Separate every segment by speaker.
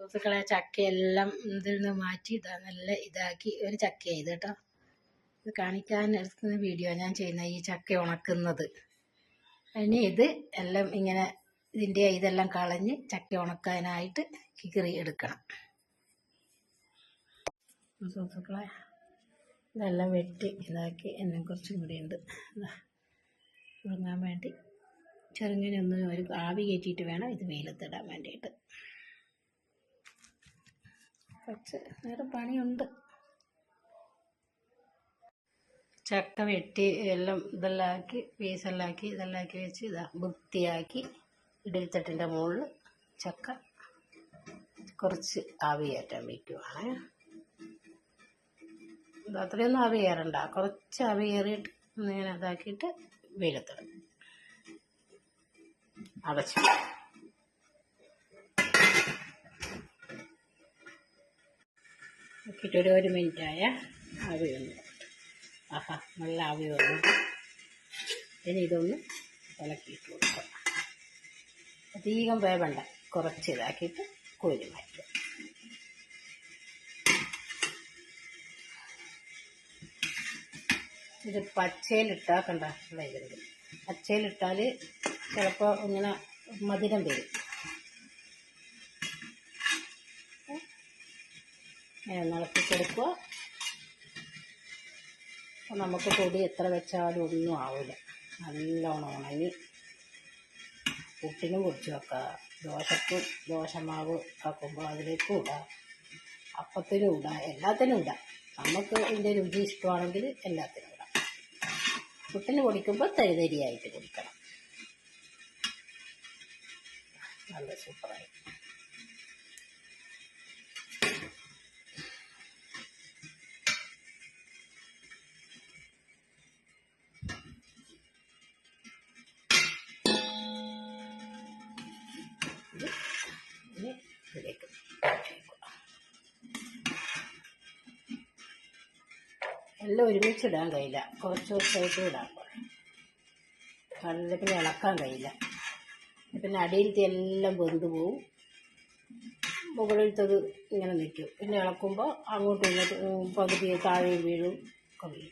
Speaker 1: സുഹൃത്തുക്കളെ ചക്കയെല്ലാം ഇതിൽ നിന്ന് മാറ്റി നല്ല ഇതാക്കി ഒരു ചക്ക ചെയ്ത് കേട്ടോ. ഇത് കാണിക്കാൻ എടുക്കുന്ന വീഡിയോ ഞാൻ ചെയ്യുന്ന ഈ ചക്ക ഉണക്കുന്നത്. ഇനി ഇത് എല്ലാം ഇങ്ങനെ ഇതിൻ്റെ ഇതെല്ലാം കളഞ്ഞ് ചക്ക ഉണക്കാനായിട്ട് കീറി എടുക്കണം. സുഹൃത്തുക്കളെ ഇതെല്ലാം വെട്ടി ഇതാക്കി എന്നെ കുറച്ചും കൂടി ഉണ്ട് ഉണങ്ങാൻ വേണ്ടി. ചെറുങ്ങനെ ഒന്ന് ഒരു ആവി കയറ്റിയിട്ട് വേണം ഇത് വെയിലത്തിടാൻ വേണ്ടിയിട്ട്. കുറച്ച് നേരം പണിയുണ്ട്. ചക്ക വെട്ടി എല്ലാം ഇതെല്ലാം ആക്കി പീസെല്ലാം ആക്കി ഇതെല്ലാം ആക്കി വെച്ച് ഇതാ വൃത്തിയാക്കി ഇഡലിത്തട്ടിൻ്റെ മുകളിൽ ചക്ക കുറച്ച് ആവി കയറ്റാൻ വയ്ക്കുവാണ്. ഇത് അത്രയൊന്നും ആവി കയറണ്ട, കുറച്ച് ആവി കയറിയിട്ട് ഇങ്ങനെ ഇതാക്കിയിട്ട് വെയിലത്തിടും. അടച്ചു നോക്കിയിട്ട് ഒരു മിനിറ്റായ ആവി വന്നു. ആഹാ, നല്ല ആവി വന്നു. ഇനി ഇതൊന്ന് ഇളക്കിയിട്ട് കൊടുക്കാം. അധികം വേവണ്ട, കുറച്ച് ഇതാക്കിയിട്ട് കോരി മാറ്റുക. ഇത് പച്ചയിലിട്ടാൽ കണ്ട വൈകുന്നത്. പച്ചയിലിട്ടാൽ ചിലപ്പോൾ ഇങ്ങനെ മധുരം വരും. ഇളക്കി കൊടുക്കുക. നമുക്ക് പൊടി എത്ര വെച്ചാലും ഒന്നും ആവില്ല. നല്ലോണം ഉണങ്ങി പുട്ടിനും പൊടിച്ച് വെക്കാം. ദോശക്കും ദോശമാവ് ആക്കുമ്പോൾ അതിലേക്കും ഇടാം, അപ്പത്തിനും ഇടാം, എല്ലാത്തിനും ഇടാം. നമുക്ക് ഇതിൻ്റെ രുചി ഇഷ്ടമാണെങ്കിൽ എല്ലാത്തിനും ഇടാം. പുട്ടിന് പൊടിക്കുമ്പോൾ തരിതരിയായിട്ട് പൊടിക്കണം. നല്ല സൂപ്പറായി. ഇതിലേക്ക് എല്ലാം ഒരുമിച്ചിടാൻ കഴിയില്ല, കുറച്ച് കുറച്ചായിട്ട് ഇടാൻ പാടില്ല. നല്ല പിന്നെ ഇളക്കാൻ കഴിയില്ല. പിന്നെ അടിയിലത്തെ എല്ലാം വെന്ത് പോവും, മുകളിലത്തത് ഇങ്ങനെ നിൽക്കും. പിന്നെ ഇളക്കുമ്പോൾ അങ്ങോട്ടും ഇങ്ങോട്ടും പകുതി താഴെ വീഴും ഒക്കെ.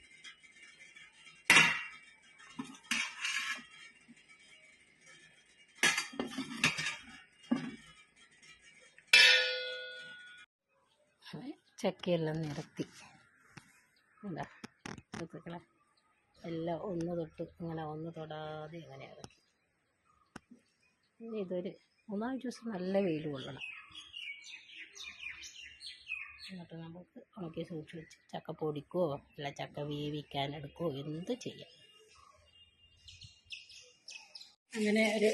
Speaker 1: ചക്കയെല്ലാം നിരത്തി എന്താ സുഹൃത്തുക്കളെ, എല്ലാം ഒന്ന് തൊട്ട് ഇങ്ങനെ ഒന്ന് തൊടാതെ ഇങ്ങനെ ഇറക്കി. ഇനി ഇതൊരു 3-4 ദിവസം നല്ല വെയിൽ കൊള്ളണം. എന്നിട്ട് നമുക്ക് ഉണക്കി സൂക്ഷിച്ച് വെച്ച് ചക്ക പൊടിക്കുകയോ അല്ല ചക്ക വേവിക്കാൻ എടുക്കുകയോ എന്ത് ചെയ്യാം. അങ്ങനെ ഒരു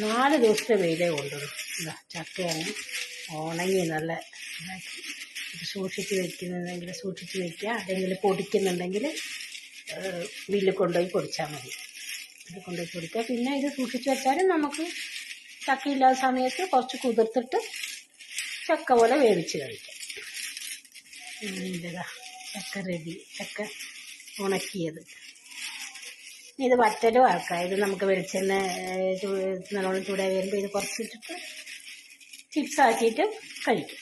Speaker 1: 4 ദിവസത്തെ വെയിലേ കൊണ്ടുവരും. എന്താ ചക്കയാണ് ഉണങ്ങി നല്ല ഇതാക്കി. ഇത് സൂക്ഷിച്ച് വയ്ക്കുന്നുണ്ടെങ്കിൽ സൂക്ഷിച്ച് വയ്ക്കുക. അല്ലെങ്കിൽ പൊടിക്കുന്നുണ്ടെങ്കിൽ മില്ലിൽ കൊണ്ടുപോയി പൊടിച്ചാൽ മതി. ഇത് കൊണ്ടുപോയി പൊടിക്കുക. പിന്നെ ഇത് സൂക്ഷിച്ച് വെച്ചാലും നമുക്ക് ചക്കയില്ലാത്ത സമയത്ത് കുറച്ച് കുതിർത്തിട്ട് ചക്ക പോലെ വേവിച്ച് കഴിക്കാം. ഇതാ ചക്ക റെഡി, ചക്ക ഉണക്കിയത്. ഇത് വറ്റലും ആക്കാം. ഇത് നമുക്ക് വെളിച്ചെണ്ണ നല്ലോണം ചൂടായി വരുമ്പോൾ ഇത് കുറച്ചിട്ടിട്ട് ചിപ്സ് ആക്കിയിട്ട് കഴിക്കും.